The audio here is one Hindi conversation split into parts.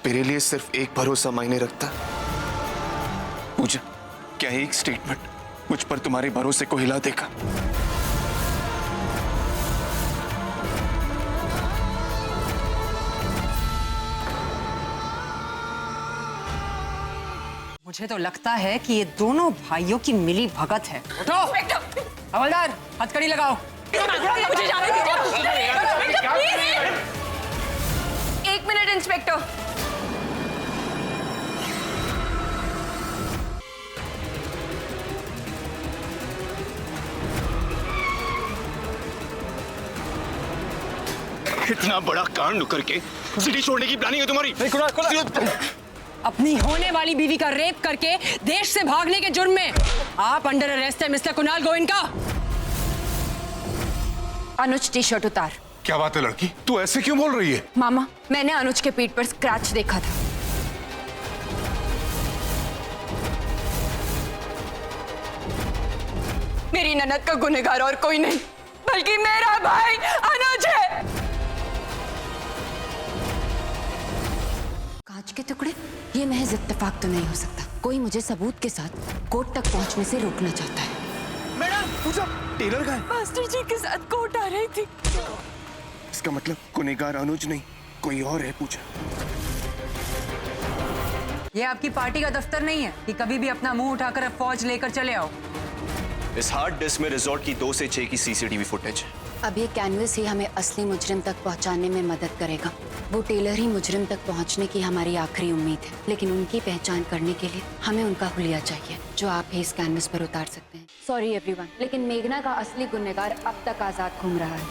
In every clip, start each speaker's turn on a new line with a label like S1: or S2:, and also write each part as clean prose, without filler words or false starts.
S1: मेरे लिए सिर्फ एक भरोसा मायने रखता। पूजा, क्या एक स्टेटमेंट मुझ पर तुम्हारे भरोसे को हिला देगा?
S2: मुझे तो लगता है कि ये दोनों भाइयों की मिली भगत है। उठो हवलदार, हथकड़ी लगाओ।
S3: मुझे जाने दीजिए। एक मिनट इंस्पेक्टर।
S1: इतना बड़ा कांड करके सिटी छोड़ने की प्लानिंग है तुम्हारी?
S2: अपनी होने वाली बीवी का रेप करके देश से भागने के जुर्म में आप अंडर अरेस्ट है मिस्टर कुणाल गोयनका।
S3: अनुज टी शर्ट उतार।
S4: क्या बात है लड़की, तू ऐसे क्यों बोल रही है?
S3: मामा, मैंने अनुज के पीठ पर स्क्रैच देखा था। मेरी ननद का गुनहगार और कोई नहीं बल्कि मेरा भाई अनुज है।
S5: कांच के टुकड़े, ये महज इत्तेफाक तो नहीं हो सकता। कोई मुझे सबूत के साथ कोर्ट तक पहुंचने से रोकना चाहता है।
S1: मैडम, पूजा, टेलर का है।
S3: मास्टर जी के साथ कोर्ट आ रही थी।
S1: इसका मतलब गुनहगार अनुज नहीं, कोई और है। पूजा,
S2: ये आपकी पार्टी का दफ्तर नहीं है कि कभी भी अपना मुंह उठाकर फौज लेकर चले आओ।
S1: इस हार्ड डिस्क में रिजॉर्ट की 2 से 6 की सीसीटीवी फुटेज है।
S5: अब ये कैनवस ही हमें असली मुजरिम तक पहुंचाने में मदद करेगा। वो टेलर ही मुजरिम तक पहुंचने की हमारी आखिरी उम्मीद है, लेकिन उनकी पहचान करने के लिए हमें उनका हुलिया चाहिए, जो आप ही इस कैनवस पर उतार सकते हैं। सॉरी एवरीवन, लेकिन मेघना का असली गुनहगार अब तक आजाद घूम रहा है।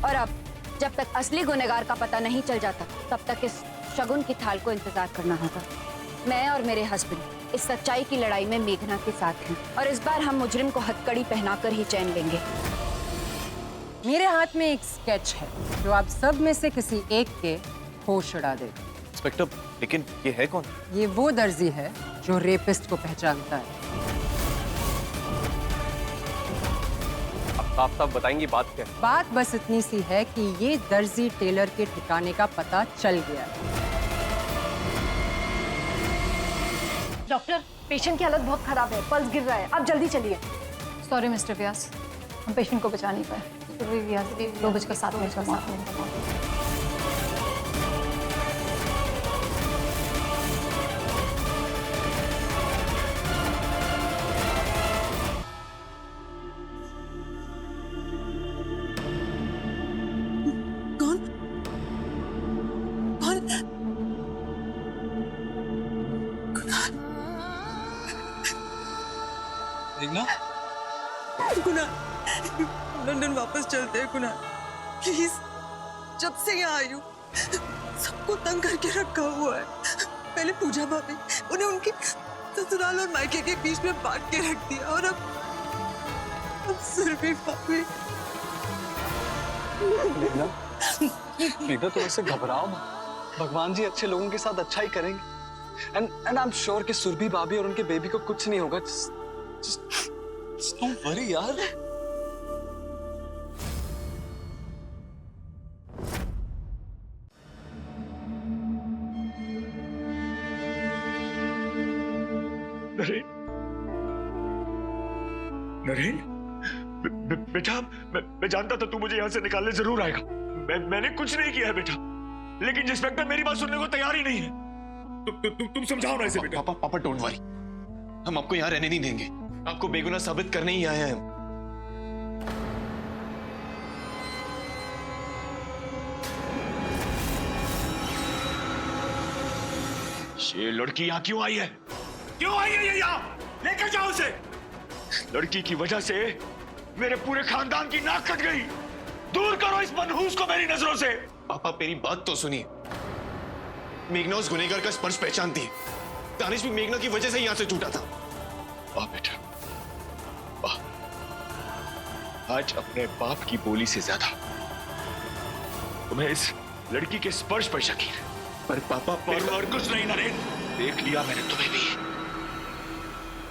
S5: और अब जब तक असली गुनहगार का पता नहीं चल जाता, तब तक इस शगुन की थाल को इंतजार करना होगा। मैं और मेरे हस्बैंड इस सच्चाई की लड़ाई में मेघना के साथ हैं, और इस बार हम मुजरिम को हथकड़ी पहनाकर ही चैन लेंगे।
S2: मेरे हाथ में एक स्केच है जो आप सब में से किसी एक के होश उड़ा देगा।
S1: इंस्पेक्टर, लेकिन ये है कौन?
S2: ये वो दर्जी है जो रेपिस्ट को पहचानता है।
S6: आप साफ-साफ बताएंगी बात क्या है?
S2: बात बस इतनी सी है कि ये दर्जी टेलर के ठिकाने का पता चल गया है।
S7: डॉक्टर, पेशेंट की हालत बहुत खराब है, पल्स गिर रहा है, आप जल्दी चलिए।
S8: सॉरी मिस्टर व्यास, हम पेशेंट को बचा नहीं पाए। 2:07
S9: लंदन वापस चलते हैं कुणाल, प्लीज। जब से यहाँ आई हूँ सबको तंग करके रखा हुआ है। पहले पूजा भाभी, उन्हें उनके ससुराल और मायके के बीच में बांट के रख दिया, और अब सुरभि भाभी।
S10: मेघना, तुम ऐसे घबराओ मत। भगवान जी अच्छे लोगों के साथ अच्छा ही करेंगे। एंड आई एम श्योर कि सुरभि भाभी और उनके बेबी को कुछ नहीं होगा। Just don't worry, यार।
S4: नरेन, बेटा, मैं जानता था तू मुझे यहाँ से निकालने जरूर आएगा। मैंने कुछ नहीं किया है बेटा, लेकिन इंस्पेक्टर मेरी बात सुनने को तैयार ही नहीं है। तुम समझाओ ना इसे बेटा।
S1: पापा डोंट वरी, हम आपको यहाँ रहने नहीं देंगे। आपको बेगुनाह साबित करने ही आए हैं।
S4: ये लड़की यहाँ क्यों आई है? क्यों आई है ये यहाँ? लेकर जाओ उसे। लड़की की वजह से मेरे पूरे खानदान की नाक कट गई। दूर करो इस मनहूस को मेरी नजरों से।
S1: पापा, मेरी बात तो सुनिए। मेघना उस गुनहगार का स्पर्श पहचानती है। दानिश भी मेघना की वजह से यहाँ से छूटा था।
S4: बेटा, आज अपने बाप की बोली से ज्यादा तुम्हें इस लड़की के स्पर्श पर यकीन है।
S1: पर पापा,
S4: और कुछ नहीं नरेन, देख लिया मैंने तुम्हें भी।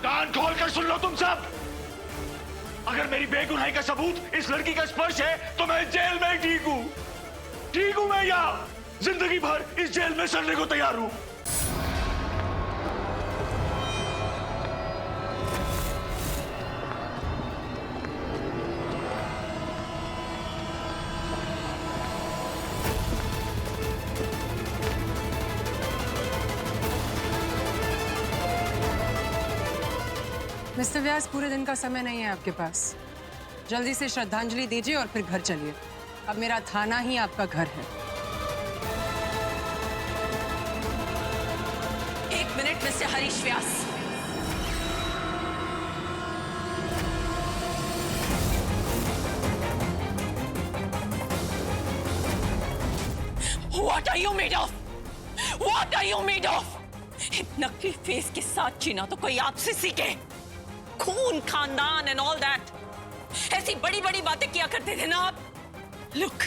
S4: कान खोल कर सुन लो तुम सब। अगर मेरी बेगुनाही का सबूत इस लड़की का स्पर्श है तो मैं जेल में ठीक हूं। ठीक हूं मैं यहाँ। जिंदगी भर इस जेल में सड़ने को तैयार हूं।
S2: मिस्टर व्यास, पूरे दिन का समय नहीं है आपके पास। जल्दी से श्रद्धांजलि दीजिए और फिर घर चलिए। अब मेरा थाना ही आपका घर है।
S3: 1 minute mister Harish Vyas. What are you made of? What are you made of? नकली फेस के साथ जीना तो कोई आपसे सीखे। खून, खानदान एंड ऑल दैट, ऐसी बड़ी बड़ी बातें किया करते थे ना आप। लुक,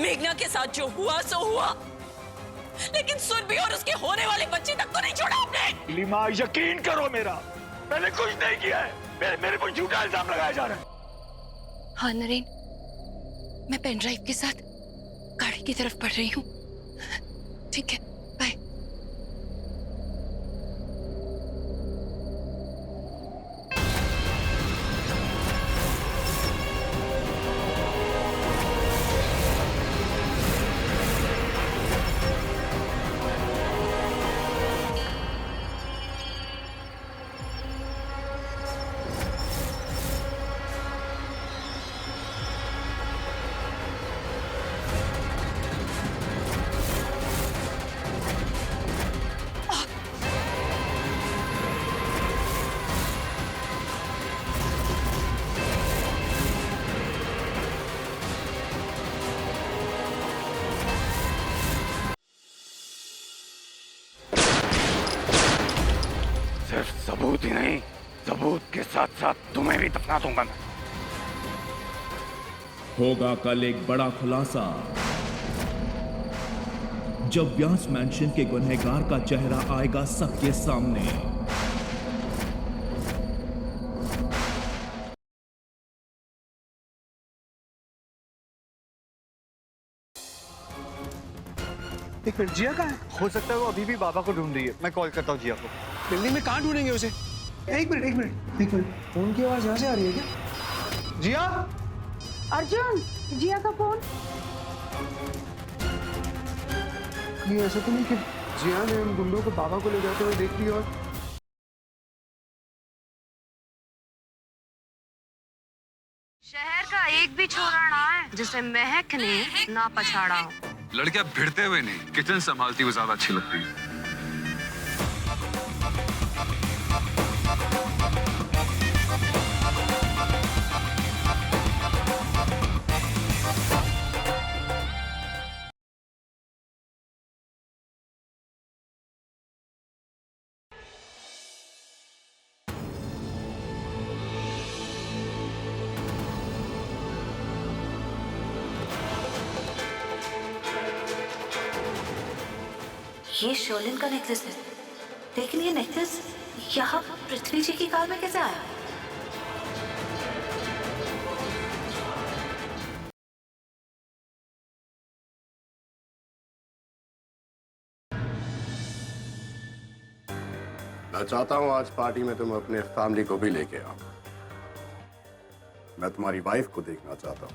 S3: मेघना के साथ जो हुआ सो हुआ, लेकिन सुरभि और उसके होने वाले बच्चे तक तो नहीं छोड़ा आपने।
S4: लीमा, यकीन करो मेरा, मैंने कुछ नहीं किया है। मेरे पर झूठा इल्जाम लगाया जा रहा है।
S5: हाँ नरेन, मैं पेन ड्राइव के साथ गाड़ी की तरफ बढ़ रही हूँ। ठीक है, बाय।
S4: सिर्फ सबूत ही नहीं, सबूत के साथ साथ तुम्हें भी दफना दूंगा मैं।
S11: होगा कल एक बड़ा खुलासा जब व्यास मैंशन के गुनहगार का चेहरा आएगा सबके सामने।
S10: एक मिनट, जिया कहाँ है? हो सकता है वो अभी भी बाबा को ढूंढ रही है। मैं कॉल करता हूँ जिया को। बिल्डिंग में कहाँ ढूंढेंगे उसे? एक मिनट, फोन की आवाज यहाँ से आ रही है क्या? जिया?
S2: अर्जुन, जिया का फोन।
S10: ये ऐसा तो नहीं कि जिया ने उन गुंडों को बाबा को ले जाते हुए देख लिया और
S12: शहर का एक भी छोरा ना है जिसे महक ने ना पछाड़ा हो।
S13: लड़कियां भिड़ते हुए नहीं, किचन संभालती हुई ज्यादा अच्छी लगती है।
S12: ये शोलिन का नेकलेस है, लेकिन ये नेकलेस यहाँ पृथ्वी जी की कार में कैसे आया?
S14: मैं चाहता हूं आज पार्टी में तुम अपने फैमिली को भी लेके आओ। मैं तुम्हारी वाइफ को देखना चाहता हूं।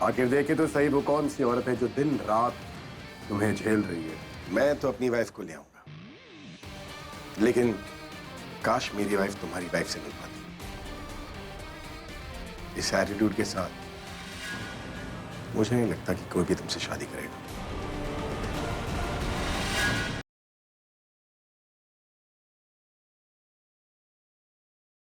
S14: आखिर देखे तो सही वो कौन सी औरत है जो दिन रात तुम्हें झेल रही है।
S15: मैं तो अपनी वाइफ को ले आऊंगा, लेकिन काश मेरी वाइफ तुम्हारी वाइफ से मिल पाती। इस एटीट्यूड के साथ मुझे नहीं लगता कि कोई भी तुमसे शादी करेगा।